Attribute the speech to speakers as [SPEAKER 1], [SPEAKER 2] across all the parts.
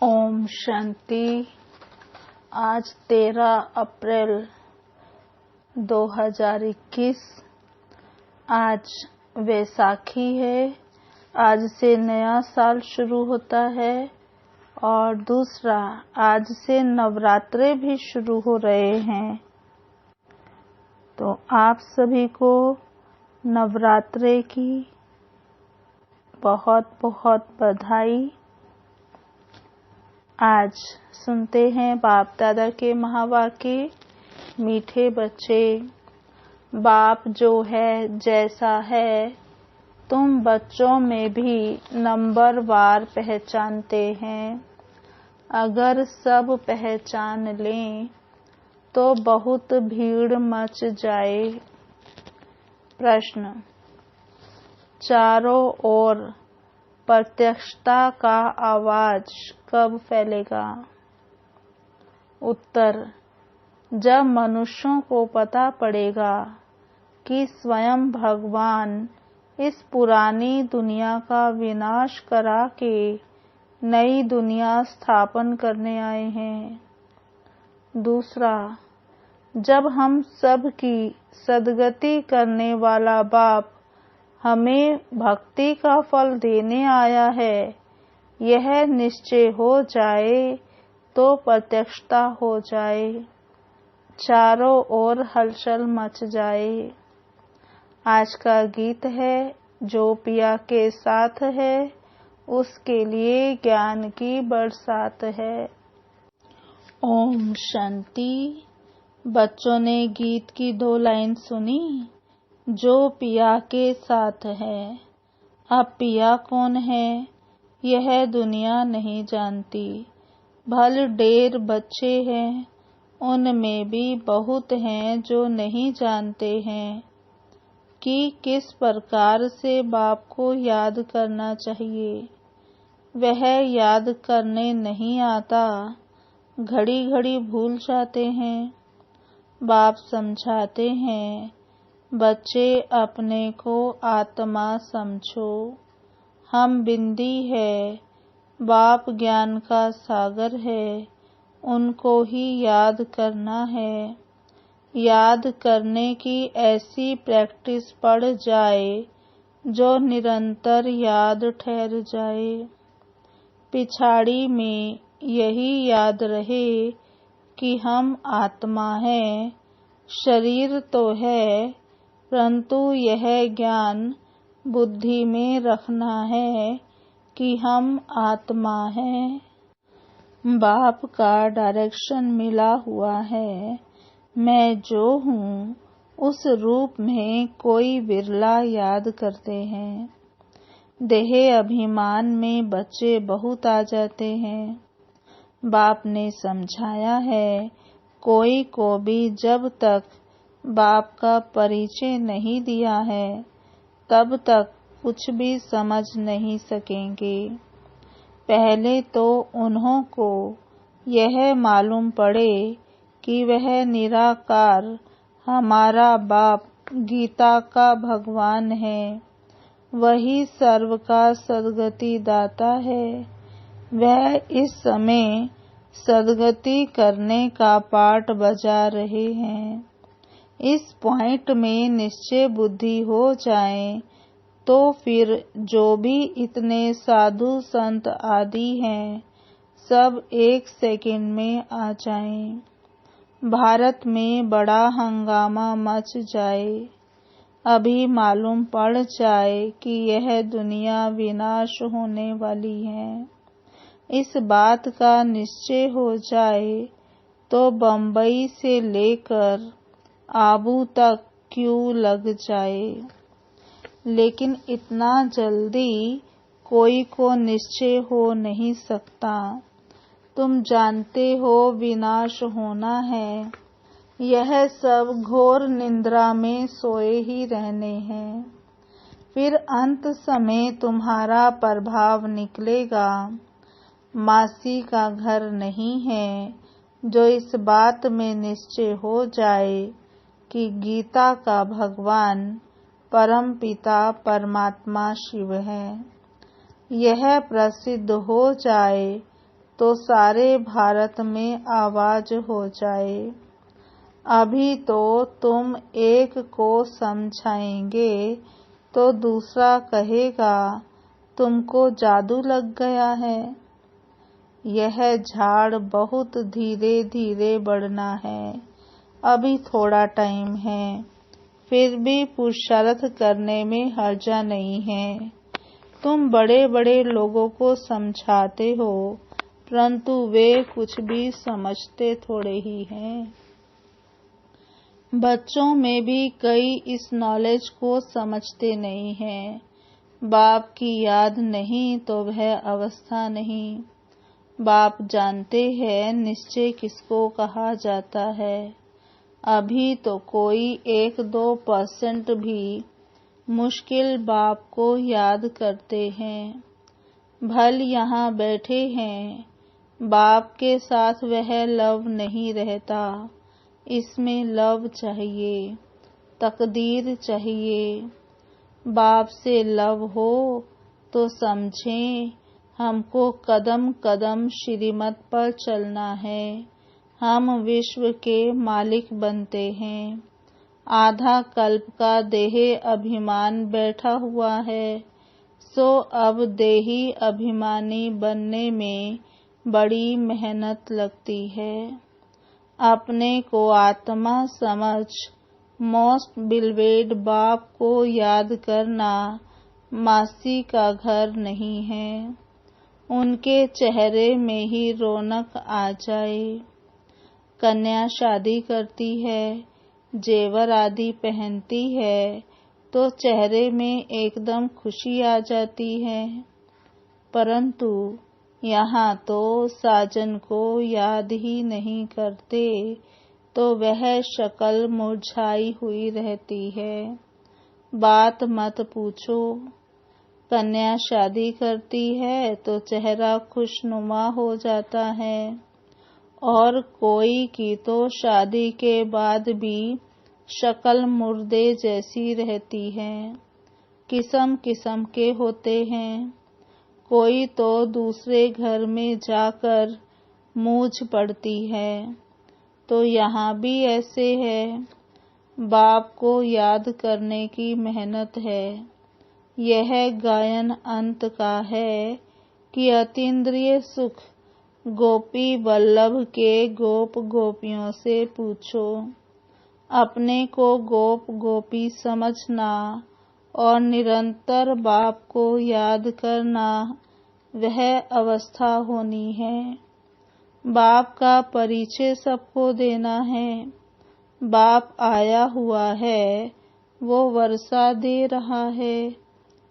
[SPEAKER 1] ओम शांति। आज 13 अप्रैल 2021। आज वैसाखी है। आज से नया साल शुरू होता है और दूसरा आज से नवरात्रे भी शुरू हो रहे हैं। तो आप सभी को नवरात्रे की बहुत बहुत बधाई। आज सुनते हैं बाप दादा के महावाक्य। मीठे बच्चे, बाप जो है जैसा है तुम बच्चों में भी नंबरवार पहचानते हैं। अगर सब पहचान लें तो बहुत भीड़ मच जाए। प्रश्न, चारों ओर प्रत्यक्षता का आवाज कब फैलेगा? उत्तर, जब मनुष्यों को पता पड़ेगा कि स्वयं भगवान इस पुरानी दुनिया का विनाश करा के नई दुनिया स्थापन करने आए हैं। दूसरा, जब हम सब की सद्गति करने वाला बाप हमें भक्ति का फल देने आया है, यह निश्चय हो जाए तो प्रत्यक्षता हो जाए, चारों ओर हलचल मच जाए। आज का गीत है, जो पिया के साथ है उसके लिए ज्ञान की बरसात है। ओम शांति। बच्चों ने गीत की 2 लाइन सुनी, जो पिया के साथ है। अब पिया कौन है यह दुनिया नहीं जानती। भले ढेर बच्चे हैं, उनमें भी बहुत हैं जो नहीं जानते हैं कि किस प्रकार से बाप को याद करना चाहिए। वह याद करने नहीं आता, घड़ी घड़ी भूल जाते हैं। बाप समझाते हैं, बच्चे अपने को आत्मा समझो। हम बिंदी है, बाप ज्ञान का सागर है, उनको ही याद करना है। याद करने की ऐसी प्रैक्टिस पड़ जाए जो निरंतर याद ठहर जाए। पिछाड़ी में यही याद रहे कि हम आत्मा हैं, शरीर तो है, परंतु यह ज्ञान बुद्धि में रखना है कि हम आत्मा हैं। बाप का डायरेक्शन मिला हुआ है। मैं जो हूँ उस रूप में कोई विरला याद करते हैं। देह अभिमान में बच्चे बहुत आ जाते हैं। बाप ने समझाया है, कोई को भी जब तक बाप का परिचय नहीं दिया है तब तक कुछ भी समझ नहीं सकेंगे। पहले तो उन्हों को यह मालूम पड़े कि वह निराकार हमारा बाप गीता का भगवान है, वही सर्व का सद्गति दाता है। वह इस समय सद्गति करने का पाठ बजा रहे हैं। इस पॉइंट में निश्चय बुद्धि हो जाए तो फिर जो भी इतने साधु संत आदि हैं, सब 1 सेकंड में आ जाएं। भारत में बड़ा हंगामा मच जाए। अभी मालूम पड़ जाए कि यह दुनिया विनाश होने वाली है। इस बात का निश्चय हो जाए तो बम्बई से लेकर आबू तक क्यों लग जाए। लेकिन इतना जल्दी कोई को निश्चय हो नहीं सकता। तुम जानते हो विनाश होना है। यह सब घोर निद्रा में सोए ही रहने हैं। फिर अंत समय तुम्हारा प्रभाव निकलेगा। मासी का घर नहीं है जो इस बात में निश्चय हो जाए कि गीता का भगवान परम पिता परमात्मा शिव है। यह प्रसिद्ध हो जाए तो सारे भारत में आवाज हो जाए। अभी तो तुम एक को समझाएंगे तो दूसरा कहेगा तुमको जादू लग गया है। यह झाड़ बहुत धीरे धीरे बढ़ना है, अभी थोड़ा टाइम है, फिर भी पुरुषार्थ करने में हर्जा नहीं है। तुम बड़े बड़े लोगों को समझाते हो, परंतु वे कुछ भी समझते थोड़े ही हैं। बच्चों में भी कई इस नॉलेज को समझते नहीं हैं। बाप की याद नहीं तो वह अवस्था नहीं। बाप जानते हैं निश्चय किसको कहा जाता है। अभी तो कोई 1-2% भी मुश्किल बाप को याद करते हैं। भल यहाँ बैठे हैं, बाप के साथ वह लव नहीं रहता। इसमें लव चाहिए, तकदीर चाहिए। बाप से लव हो तो समझें हमको कदम कदम श्रीमत पर चलना है। हम विश्व के मालिक बनते हैं। आधा कल्प का देह अभिमान बैठा हुआ है, सो अब देही अभिमानी बनने में बड़ी मेहनत लगती है। अपने को आत्मा समझ मोस्ट बिलवेड बाप को याद करना मासी का घर नहीं है। उनके चेहरे में ही रौनक आ जाए। कन्या शादी करती है, जेवर आदि पहनती है तो चेहरे में एकदम खुशी आ जाती है, परंतु यहाँ तो साजन को याद ही नहीं करते तो वह शक्ल मुरझाई हुई रहती है। बात मत पूछो। कन्या शादी करती है तो चेहरा खुशनुमा हो जाता है, और कोई की तो शादी के बाद भी शक्ल मुर्दे जैसी रहती है। किस्म किस्म के होते हैं। कोई तो दूसरे घर में जाकर मूझ पड़ती है, तो यहाँ भी ऐसे है। बाप को याद करने की मेहनत है। यह गायन अंत का है कि अतीन्द्रिय सुख गोपी वल्लभ के गोप गोपियों से पूछो। अपने को गोप गोपी समझना और निरंतर बाप को याद करना वह अवस्था होनी है। बाप का परिचय सबको देना है। बाप आया हुआ है, वो वर्षा दे रहा है,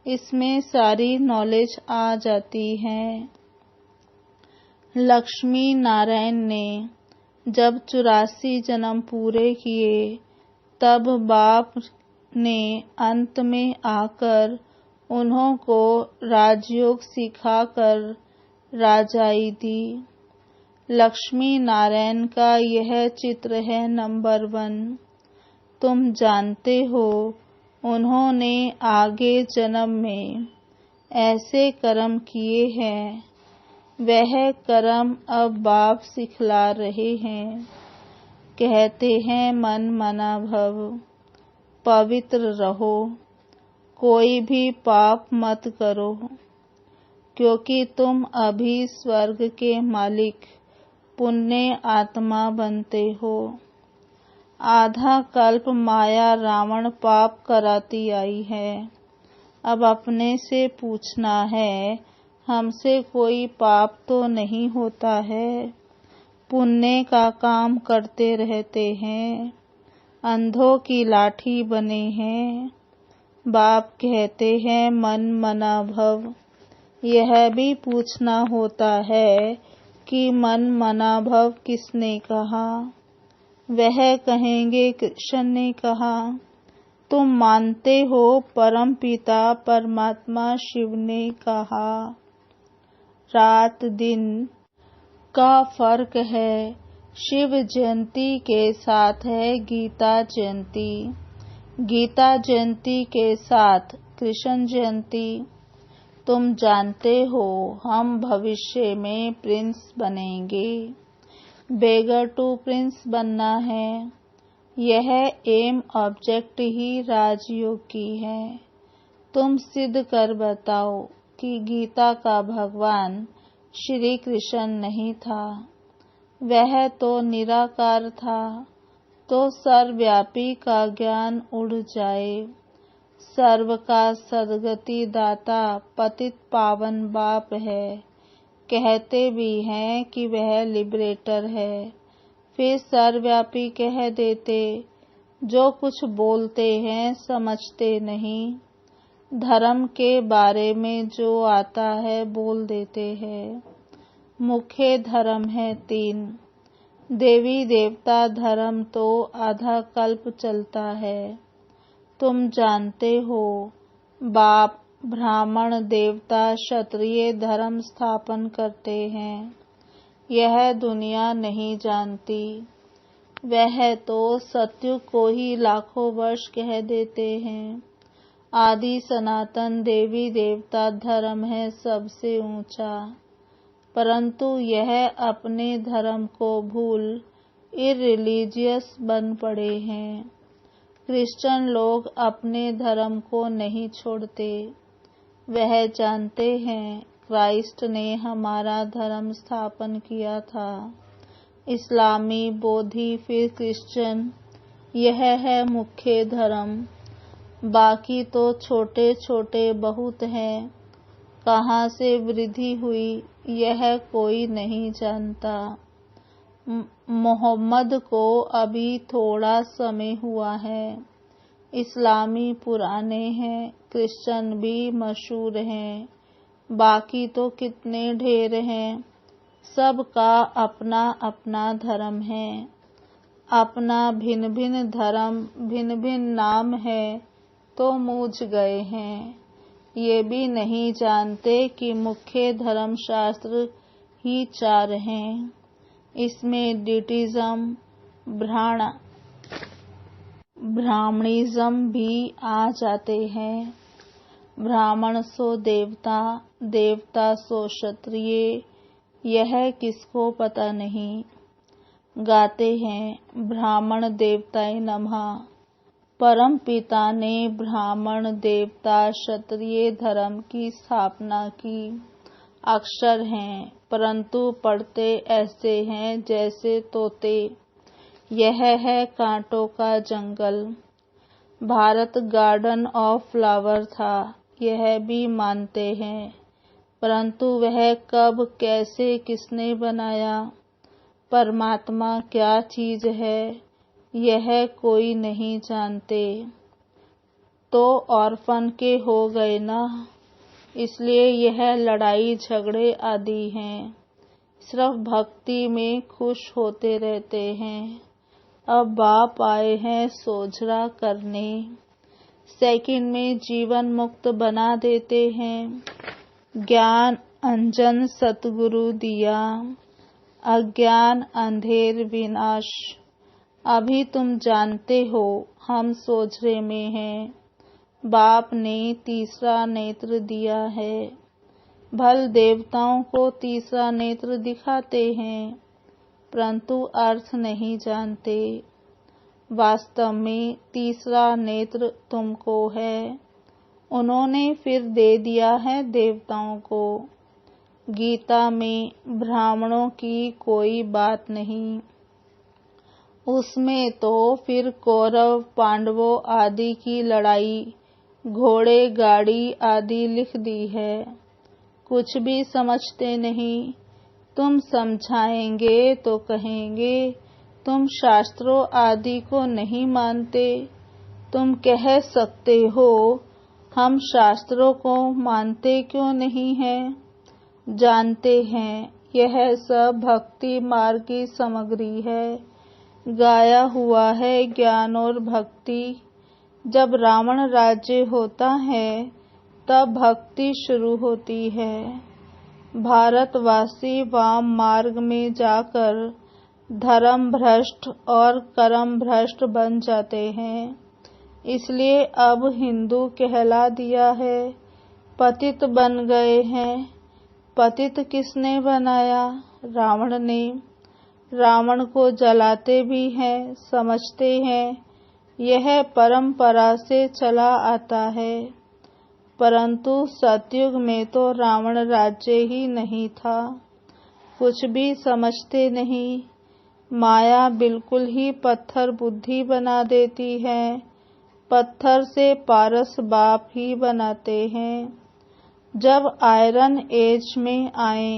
[SPEAKER 1] इसमें सारी नॉलेज आ जाती है। लक्ष्मी नारायण ने जब 84 जन्म पूरे किए, तब बाप ने अंत में आकर उन्हों को राजयोग सिखाकर राजाई दी। लक्ष्मी नारायण का यह चित्र है नंबर 1। तुम जानते हो उन्होंने आगे जन्म में ऐसे कर्म किए हैं, वह कर्म अब बाप सिखला रहे हैं। कहते हैं मन मना भव, पवित्र रहो, कोई भी पाप मत करो, क्योंकि तुम अभी स्वर्ग के मालिक पुण्य आत्मा बनते हो। आधा कल्प माया रावण पाप कराती आई है। अब अपने से पूछना है, हमसे कोई पाप तो नहीं होता है। पुण्य का काम करते रहते हैं, अंधों की लाठी बने हैं। बाप कहते हैं मन मना भव। यह भी पूछना होता है कि मन मना भव किसने कहा। वह कहेंगे कृष्ण ने कहा। तुम मानते हो परम पिता परमात्मा शिव ने कहा। रात दिन का फर्क है। शिव जयंती के साथ है गीता जयंती, गीता जयंती के साथ कृष्ण जयंती। तुम जानते हो हम भविष्य में प्रिंस बनेंगे। बेगर टू प्रिंस बनना है, यह एम ऑब्जेक्ट ही राजयोग की है। तुम सिद्ध कर बताओ कि गीता का भगवान श्री कृष्ण नहीं था, वह तो निराकार था। तो सर्वव्यापी का ज्ञान उड़ जाए। सर्व का सद्गति दाता पतित पावन बाप है। कहते भी हैं कि वह लिबरेटर है, फिर सर्वव्यापी कह देते। जो कुछ बोलते हैं समझते नहीं। धर्म के बारे में जो आता है बोल देते हैं। मुख्य धर्म है 3। देवी देवता धर्म तो आधा कल्प चलता है। तुम जानते हो बाप ब्राह्मण देवता क्षत्रिय धर्म स्थापन करते हैं। यह दुनिया नहीं जानती। वह तो सत्युग को ही लाखों वर्ष कह देते हैं। आदि सनातन देवी देवता धर्म है सबसे ऊंचा, परंतु यह अपने धर्म को भूल इररिलीजियस बन पड़े हैं। क्रिश्चियन लोग अपने धर्म को नहीं छोड़ते। वह जानते हैं क्राइस्ट ने हमारा धर्म स्थापन किया था। इस्लामी, बौद्धी, फिर क्रिश्चियन, यह है मुख्य धर्म। बाकी तो छोटे छोटे बहुत हैं। कहाँ से वृद्धि हुई यह कोई नहीं जानता। मोहम्मद को अभी थोड़ा समय हुआ है। इस्लामी पुराने हैं, क्रिश्चियन भी मशहूर हैं। बाकी तो कितने ढेर हैं। सबका अपना अपना धर्म है। अपना भिन्न भिन्न धर्म, भिन्न भिन्न नाम है तो मूझ गए हैं। ये भी नहीं जानते कि मुख्य धर्म शास्त्र ही 4 हैं। इसमें डिटिज्म, ब्राह्मणिज्म भी आ जाते हैं। ब्राह्मण सो देवता, देवता सो क्षत्रिय, यह किसको पता नहीं। गाते हैं ब्राह्मण देवताय नमः। परम पिता ने ब्राह्मण देवता क्षत्रिय धर्म की स्थापना की। अक्षर हैं, परंतु पढ़ते ऐसे हैं जैसे तोते। यह है कांटों का जंगल। भारत गार्डन ऑफ फ्लावर था, यह भी मानते हैं, परंतु वह कब, कैसे, किसने बनाया, परमात्मा क्या चीज है, यह कोई नहीं जानते। तो ऑर्फन के हो गए ना, इसलिए यह लड़ाई झगड़े आदि हैं। सिर्फ भक्ति में खुश होते रहते हैं। अब बाप आए हैं सोझरा करने। सेकंड में जीवन मुक्त बना देते हैं। ज्ञान अंजन सतगुरु दिया, अज्ञान अंधेर विनाश। अभी तुम जानते हो हम सोझरे में हैं। बाप ने तीसरा नेत्र दिया है। भल देवताओं को तीसरा नेत्र दिखाते हैं, परंतु अर्थ नहीं जानते। वास्तव में तीसरा नेत्र तुमको है। उन्होंने फिर दे दिया है देवताओं को। गीता में ब्राह्मणों की कोई बात नहीं। उसमें तो फिर कौरव पांडवों आदि की लड़ाई, घोड़े गाड़ी आदि लिख दी है। कुछ भी समझते नहीं। तुम समझाएंगे तो कहेंगे तुम शास्त्रों आदि को नहीं मानते। तुम कह सकते हो हम शास्त्रों को मानते क्यों नहीं हैं। जानते हैं यह सब भक्ति मार्ग की सामग्री है। गाया हुआ है ज्ञान और भक्ति। जब रावण राज्य होता है तब भक्ति शुरू होती है। भारतवासी वाम मार्ग में जाकर धर्म भ्रष्ट और कर्म भ्रष्ट बन जाते हैं। इसलिए अब हिंदू कहला दिया है। पतित बन गए हैं। पतित किसने बनाया? रावण ने। रावण को जलाते भी हैं, समझते हैं यह परंपरा से चला आता है, परंतु सतयुग में तो रावण राज्य ही नहीं था। कुछ भी समझते नहीं। माया बिल्कुल ही पत्थर बुद्धि बना देती है। पत्थर से पारस बाप ही बनाते हैं। जब आयरन एज में आए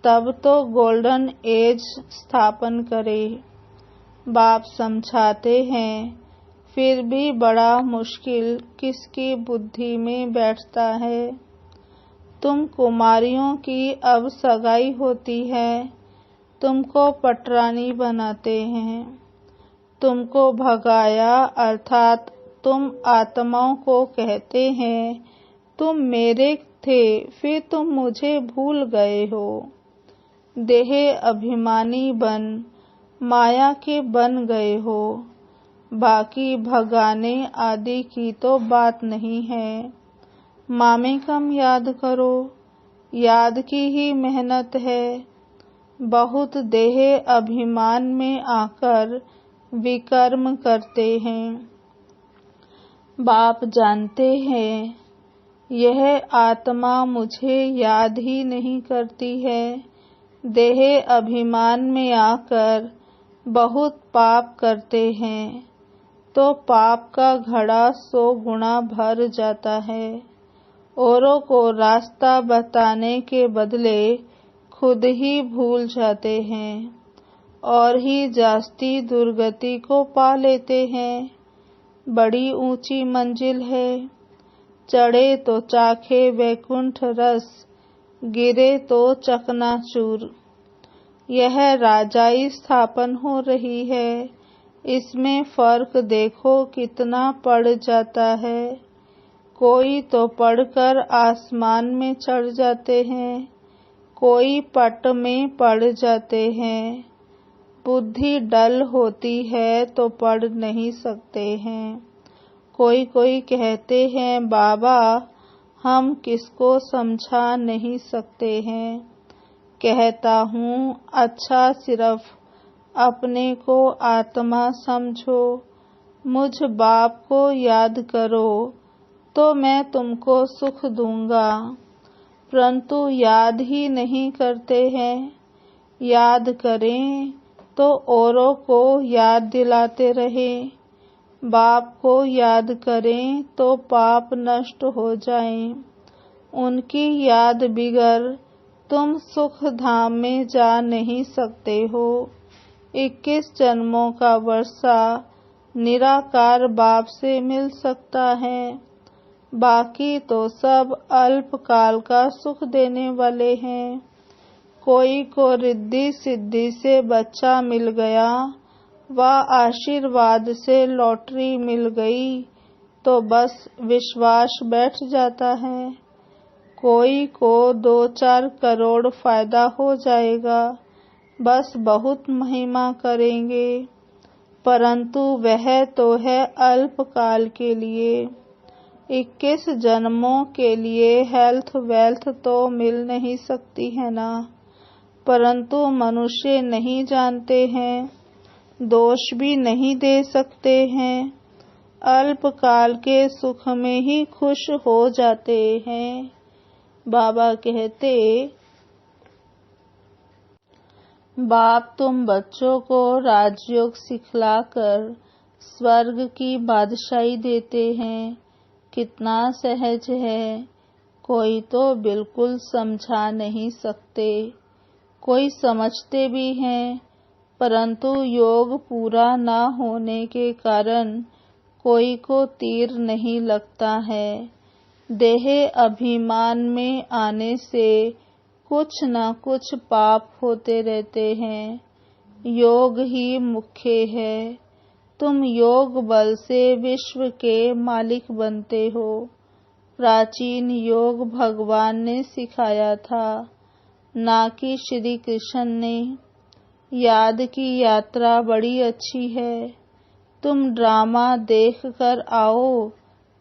[SPEAKER 1] तब तो गोल्डन एज स्थापन करे। बाप समझाते हैं, फिर भी बड़ा मुश्किल किसकी बुद्धि में बैठता है। तुम कुमारियों की अब सगाई होती है, तुमको पटरानी बनाते हैं। तुमको भगाया अर्थात तुम आत्माओं को कहते हैं तुम मेरे थे, फिर तुम मुझे भूल गए हो। देह अभिमानी बन माया के बन गए हो। बाकी भगाने आदि की तो बात नहीं है। मामे कम याद करो, याद की ही मेहनत है। बहुत देह अभिमान में आकर विकर्म करते हैं। बाप जानते हैं यह आत्मा मुझे याद ही नहीं करती है। देह अभिमान में आकर बहुत पाप करते हैं तो पाप का घड़ा 100 गुना भर जाता है। औरों को रास्ता बताने के बदले खुद ही भूल जाते हैं और ही जास्ती दुर्गति को पा लेते हैं। बड़ी ऊंची मंजिल है, चढ़े तो चाखे वैकुंठ रस, गिरे तो चकनाचूर। यह राजाई स्थापन हो रही है, इसमें फर्क देखो कितना पड़ जाता है। कोई तो पढ़कर आसमान में चढ़ जाते हैं, कोई पट में पड़ जाते हैं। बुद्धि डल होती है तो पढ़ नहीं सकते हैं। कोई कोई कहते हैं बाबा हम किसको समझा नहीं सकते हैं। कहता हूँ अच्छा सिर्फ अपने को आत्मा समझो, मुझ बाप को याद करो तो मैं तुमको सुख दूंगा, परंतु याद ही नहीं करते हैं। याद करें तो औरों को याद दिलाते रहें। बाप को याद करें तो पाप नष्ट हो जाएं। उनकी याद बिगर तुम सुख धाम में जा नहीं सकते हो। 21 जन्मों का वर्षा निराकार बाप से मिल सकता है, बाकी तो सब अल्पकाल का सुख देने वाले हैं। कोई को रिद्धि सिद्धि से बच्चा मिल गया व आशीर्वाद से लॉटरी मिल गई तो बस विश्वास बैठ जाता है। कोई को 2-4 करोड़ फायदा हो जाएगा, बस बहुत महिमा करेंगे, परंतु वह तो है अल्पकाल के लिए। 21 जन्मों के लिए हेल्थ वेल्थ तो मिल नहीं सकती है ना, परंतु मनुष्य नहीं जानते हैं, दोष भी नहीं दे सकते हैं। अल्पकाल के सुख में ही खुश हो जाते हैं। बाबा कहते बाप तुम बच्चों को राजयोग सिखलाकर स्वर्ग की बादशाही देते हैं। कितना सहज है, कोई तो बिल्कुल समझा नहीं सकते, कोई समझते भी हैं, परंतु योग पूरा न होने के कारण कोई को तीर नहीं लगता है। देह अभिमान में आने से कुछ न कुछ पाप होते रहते हैं। योग ही मुख्य है। तुम योग बल से विश्व के मालिक बनते हो। प्राचीन योग भगवान ने सिखाया था, ना कि श्री कृष्ण ने। याद की यात्रा बड़ी अच्छी है। तुम ड्रामा देख कर आओ,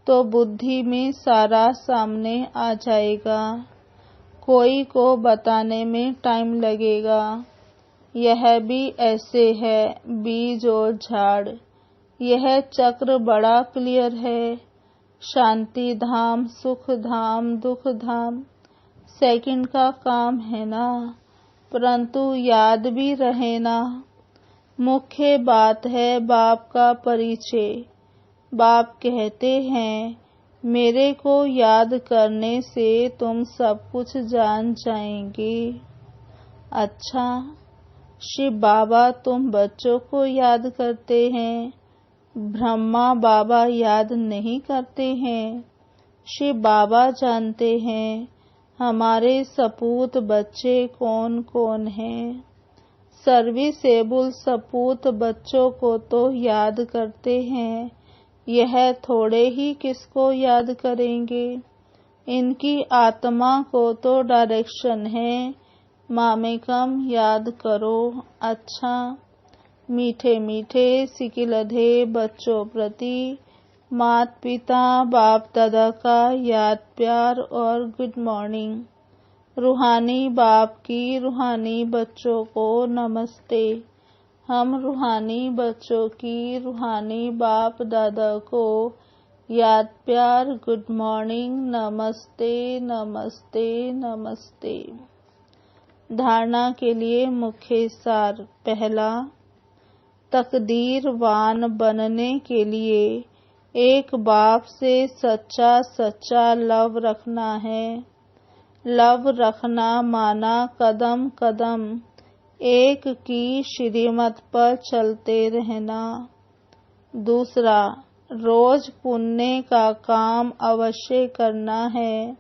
[SPEAKER 1] तो बुद्धि में सारा सामने आ जाएगा। कोई को बताने में टाइम लगेगा। यह भी ऐसे है, बीज और झाड़। यह चक्र बड़ा क्लियर है। शांति धाम, सुख धाम, दुख धाम सेकंड का काम है ना, परंतु याद भी रहे ना। मुख्य बात है बाप का परिचय। बाप कहते हैं, मेरे को याद करने से तुम सब कुछ जान जाएंगे। अच्छा, शिव बाबा तुम बच्चों को याद करते हैं, ब्रह्मा बाबा याद नहीं करते हैं। शिव बाबा जानते हैं हमारे सपूत बच्चे कौन कौन हैं। सर्विसेबल सपूत बच्चों को तो याद करते हैं, यह थोड़े ही किसको याद करेंगे। इनकी आत्मा को तो डायरेक्शन है, मामेकम याद करो। अच्छा, मीठे मीठे सिकिलधे बच्चों प्रति माता पिता बाप दादा का याद प्यार और गुड मॉर्निंग। रूहानी बाप की रूहानी बच्चों को नमस्ते। हम रूहानी बच्चों की रूहानी बाप दादा को याद प्यार गुड मॉर्निंग, नमस्ते नमस्ते नमस्ते। धारणा के लिए मुख्य सार। पहला, तकदीरवान बनने के लिए एक बाप से सच्चा सच्चा लव रखना है। लव रखना माना कदम कदम एक की श्रीमत पर चलते रहना। दूसरा, रोज पुण्य का काम अवश्य करना है।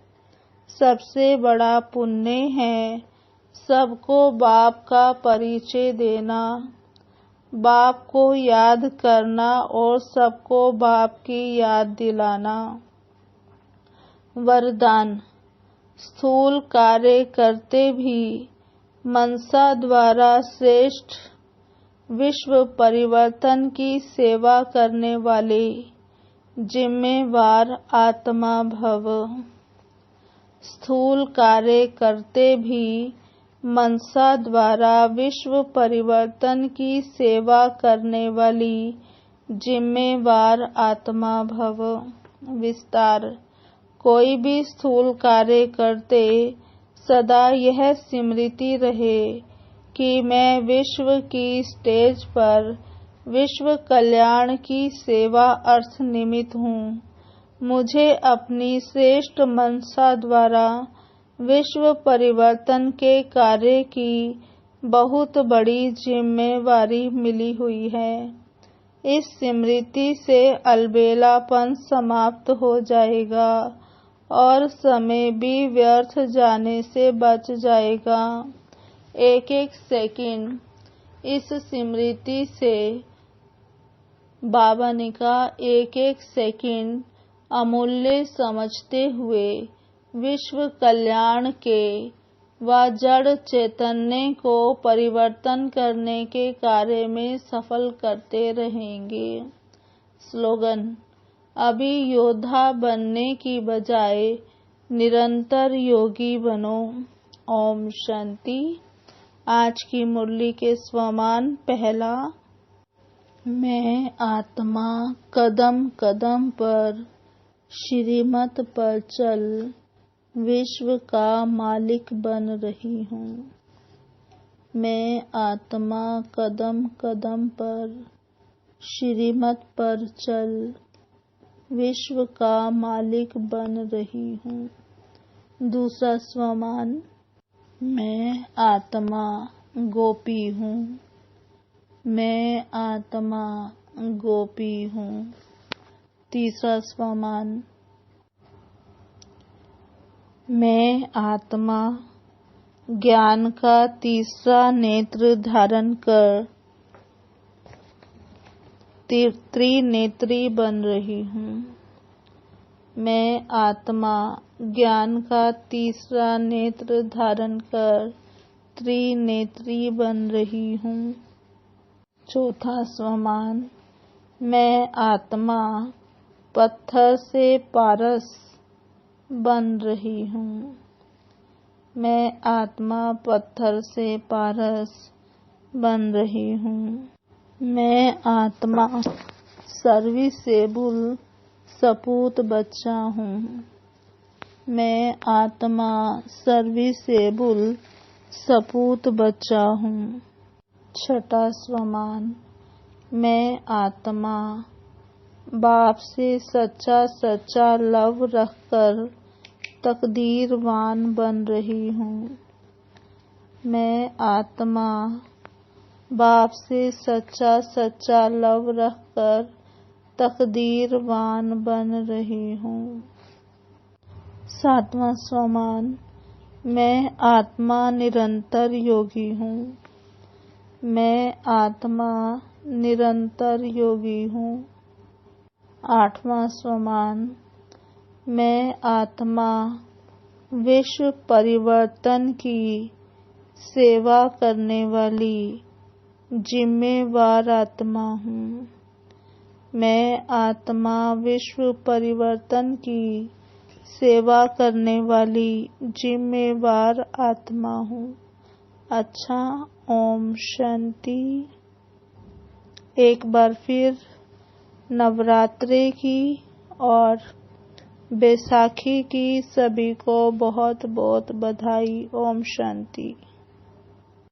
[SPEAKER 1] सबसे बड़ा पुण्य है सबको बाप का परिचय देना, बाप को याद करना और सबको बाप की याद दिलाना। वरदान, स्थूल कार्य करते भी मनसा द्वारा श्रेष्ठ विश्व परिवर्तन की सेवा करने वाले जिम्मेवार आत्मा भव। स्थूल कार्य करते भी मनसा द्वारा विश्व परिवर्तन की सेवा करने वाली जिम्मेवार आत्मा भव। विस्तार, कोई भी स्थूल कार्य करते सदा यह स्मृति रहे कि मैं विश्व की स्टेज पर विश्व कल्याण की सेवा अर्थ निमित्त हूँ। मुझे अपनी श्रेष्ठ मनसा द्वारा विश्व परिवर्तन के कार्य की बहुत बड़ी जिम्मेवारी मिली हुई है। इस स्मृति से अलबेलापन समाप्त हो जाएगा और समय भी व्यर्थ जाने से बच जाएगा। एक एक सेकंड इस स्मृति से, बाबा ने कहा, एक एक सेकंड अमूल्य समझते हुए विश्व कल्याण के व जड़ चैतन्य को परिवर्तन करने के कार्य में सफल करते रहेंगे। स्लोगन, अभी योद्धा बनने की बजाय निरंतर योगी बनो। ओम शांति। आज की मुरली के स्वमान। पहला, मैं आत्मा कदम कदम पर श्रीमत पर चल विश्व का मालिक बन रही हूँ। मैं आत्मा कदम कदम पर श्रीमत पर चल विश्व का मालिक बन रही हूँ। दूसरा स्वमान, मैं आत्मा गोपी हूँ। मैं आत्मा गोपी हूँ। तीसरा स्वमान, मैं आत्मा ज्ञान का तीसरा नेत्र धारण कर त्रिनेत्री बन रही हूँ। मैं आत्मा ज्ञान का तीसरा नेत्र धारण कर त्रिनेत्री बन रही हूँ। चौथा स्वमान, मैं आत्मा पत्थर से पारस बन रही हूँ। मैं आत्मा पत्थर से पारस बन रही हूँ। मैं आत्मा सर्विसेबल सपूत बच्चा हूँ। मैं आत्मा सर्विसेबल सपूत बच्चा हूँ। छठा स्वमान। मैं आत्मा बाप से सच्चा सच्चा लव रखकर तकदीरवान बन रही हूँ। मैं आत्मा बाप से सच्चा सच्चा लव रखकर तकदीरवान बन रही हूँ। सातवां स्वमान। मैं आत्मा निरंतर योगी हूँ। मैं आत्मा निरंतर योगी हूँ। आठवां स्वमान। मैं आत्मा विश्व परिवर्तन की सेवा करने वाली जिम्मेवार आत्मा हूँ। मैं आत्मा विश्व परिवर्तन की सेवा करने वाली जिम्मेवार आत्मा हूँ। अच्छा, ओम शांति। एक बार फिर नवरात्रि की और बैसाखी की सभी को बहुत बहुत बधाई। ओम शांति।